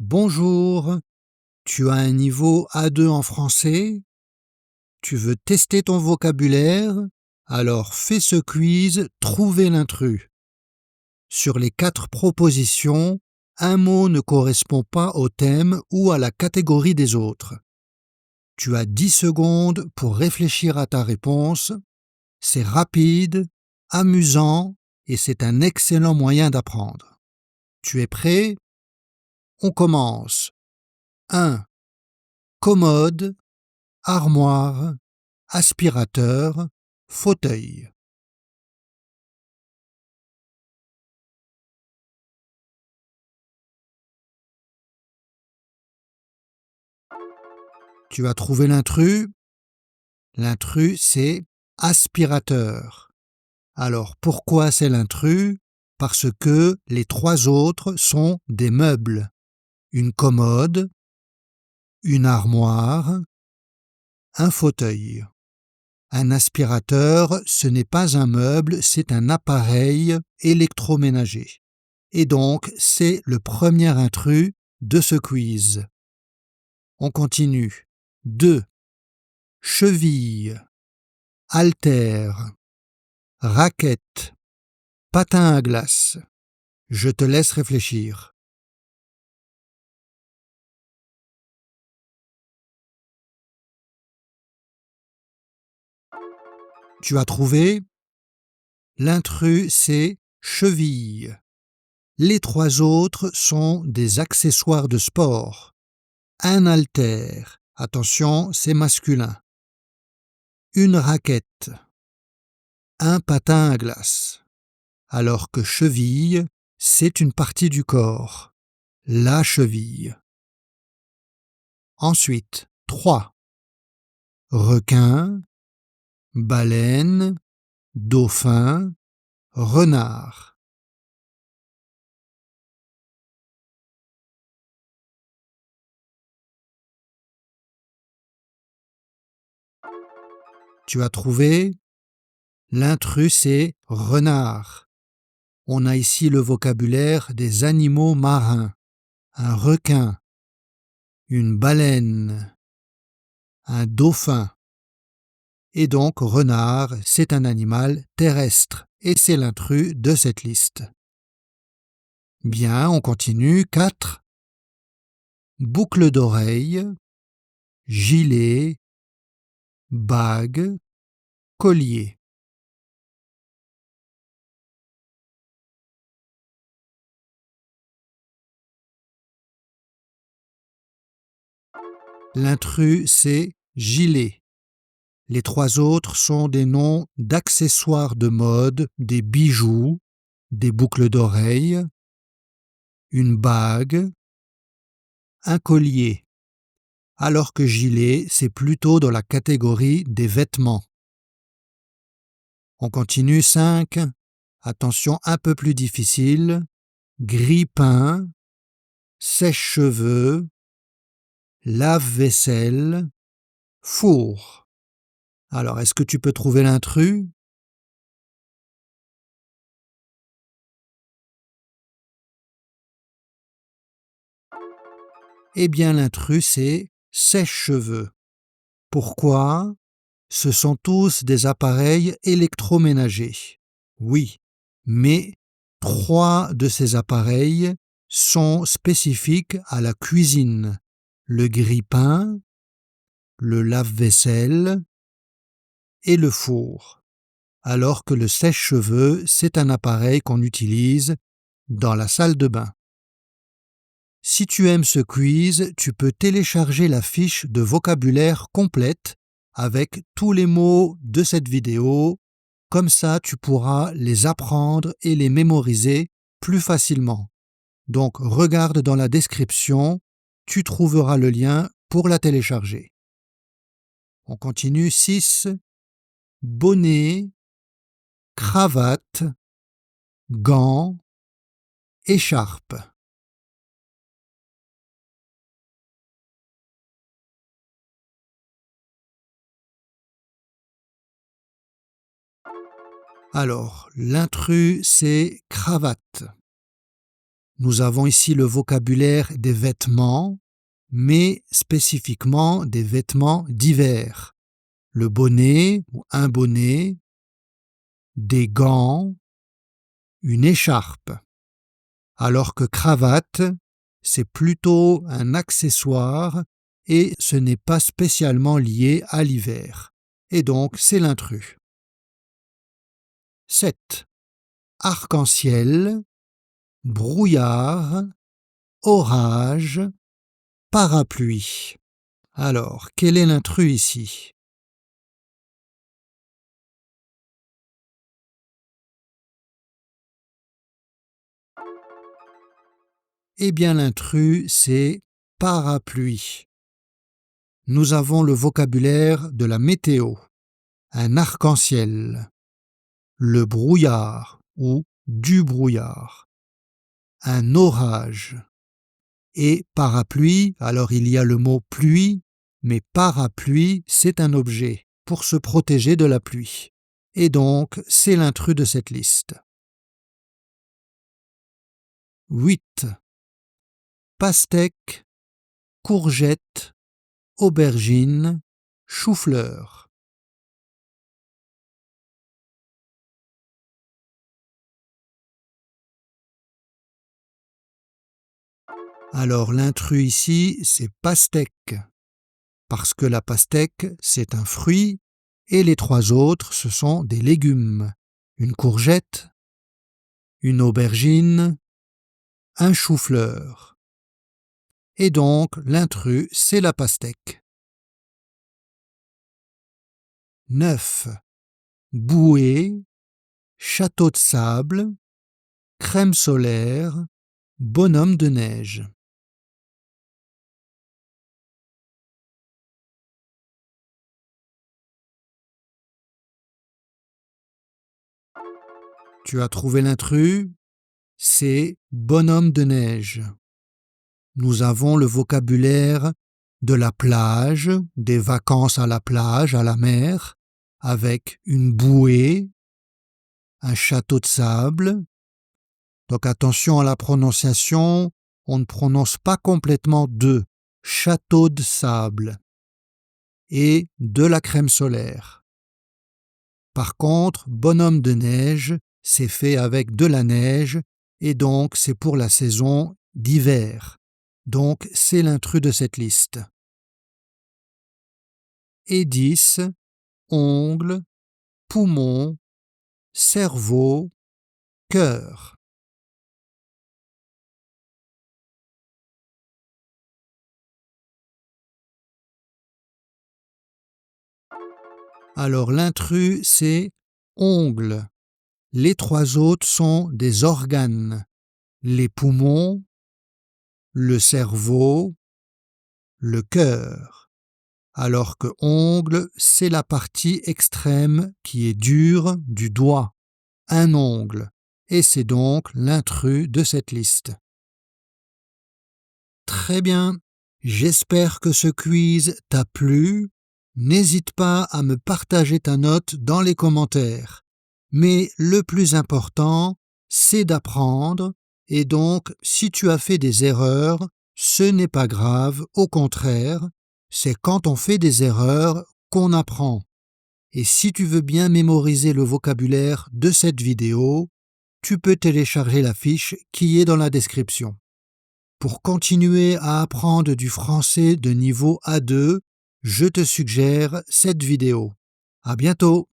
Bonjour, tu as un niveau A2 en français? Tu veux tester ton vocabulaire? Alors fais ce quiz Trouver l'intrus. Sur les 4 propositions, un mot ne correspond pas au thème ou à la catégorie des autres. Tu as 10 secondes pour réfléchir à ta réponse. C'est rapide, amusant et c'est un excellent moyen d'apprendre. Tu es prêt? On commence. 1. Commode, armoire, aspirateur, fauteuil. Tu as trouvé l'intrus? L'intrus, c'est aspirateur. Alors pourquoi c'est l'intrus? Parce que les 3 autres sont des meubles. Une commode, une armoire, un fauteuil. Un aspirateur, ce n'est pas un meuble, c'est un appareil électroménager. Et donc, c'est le premier intrus de ce quiz. On continue. 2. Cheville, haltère, raquette, patin à glace. Je te laisse réfléchir. Tu as trouvé? L'intrus, c'est cheville. Les 3 autres sont des accessoires de sport. Un haltère, attention, c'est masculin. Une raquette. Un patin à glace. Alors que cheville, c'est une partie du corps. La cheville. Ensuite, 3. Requin, baleine, dauphin, renard. Tu as trouvé? L'intrus, c'est renard. On a ici le vocabulaire des animaux marins. Un requin, une baleine, un dauphin. Et donc, renard, c'est un animal terrestre, et c'est l'intrus de cette liste. Bien, on continue. 4. Boucle d'oreille, gilet, bague, collier. L'intrus, c'est gilet. Les 3 autres sont des noms d'accessoires de mode, des bijoux, des boucles d'oreilles, une bague, un collier, alors que gilet, c'est plutôt dans la catégorie des vêtements. On continue. 5. Attention, un peu plus difficile. Grille-pain, sèche-cheveux, lave-vaisselle, four. Alors, est-ce que tu peux trouver l'intrus? Eh bien, l'intrus, c'est sèche-cheveux. Pourquoi? Ce sont tous des appareils électroménagers. Oui, mais 3 de ces appareils sont spécifiques à la cuisine. Le grille-pain, le lave-vaisselle et le four. Alors que le sèche-cheveux, c'est un appareil qu'on utilise dans la salle de bain. Si tu aimes ce quiz, tu peux télécharger la fiche de vocabulaire complète avec tous les mots de cette vidéo. Comme ça, tu pourras les apprendre et les mémoriser plus facilement. Donc, regarde dans la description, tu trouveras le lien pour la télécharger. On continue. 6. Bonnet, cravate, gants, écharpe. Alors, l'intrus, c'est cravate. Nous avons ici le vocabulaire des vêtements, mais spécifiquement des vêtements d'hiver. Le bonnet ou un bonnet, des gants, une écharpe. Alors que cravate, c'est plutôt un accessoire et ce n'est pas spécialement lié à l'hiver. Et donc, c'est l'intrus. 7. Arc-en-ciel, brouillard, orage, parapluie. Alors, quel est l'intrus ici? Eh bien, l'intrus, c'est parapluie. Nous avons le vocabulaire de la météo, un arc-en-ciel, le brouillard ou du brouillard, un orage. Et parapluie, alors il y a le mot pluie, mais parapluie, c'est un objet pour se protéger de la pluie. Et donc, c'est l'intrus de cette liste. 8. Pastèque, courgette, aubergine, chou-fleur. Alors l'intrus ici, c'est pastèque, parce que la pastèque, c'est un fruit, et les trois autres, ce sont des légumes. Une courgette, une aubergine, un chou-fleur. Et donc, l'intrus, c'est la pastèque. 9. Bouée, château de sable, crème solaire, bonhomme de neige. Tu as trouvé l'intrus? C'est bonhomme de neige. Nous avons le vocabulaire de la plage, des vacances à la plage, à la mer, avec une bouée, un château de sable. Donc attention à la prononciation, on ne prononce pas complètement de château de sable et de la crème solaire. Par contre, bonhomme de neige, c'est fait avec de la neige et donc c'est pour la saison d'hiver. Donc c'est l'intrus de cette liste. Et 10. Ongles, poumons, cerveau, cœur. Alors l'intrus, c'est ongles. Les trois autres sont des organes. Les poumons, le cerveau, le cœur. Alors que ongle, c'est la partie extrême qui est dure du doigt, un ongle. Et c'est donc l'intrus de cette liste. Très bien. J'espère que ce quiz t'a plu. N'hésite pas à me partager ta note dans les commentaires. Mais le plus important, c'est d'apprendre. Et donc, si tu as fait des erreurs, ce n'est pas grave, au contraire, c'est quand on fait des erreurs qu'on apprend. Et si tu veux bien mémoriser le vocabulaire de cette vidéo, tu peux télécharger la fiche qui est dans la description. Pour continuer à apprendre du français de niveau A2, je te suggère cette vidéo. À bientôt!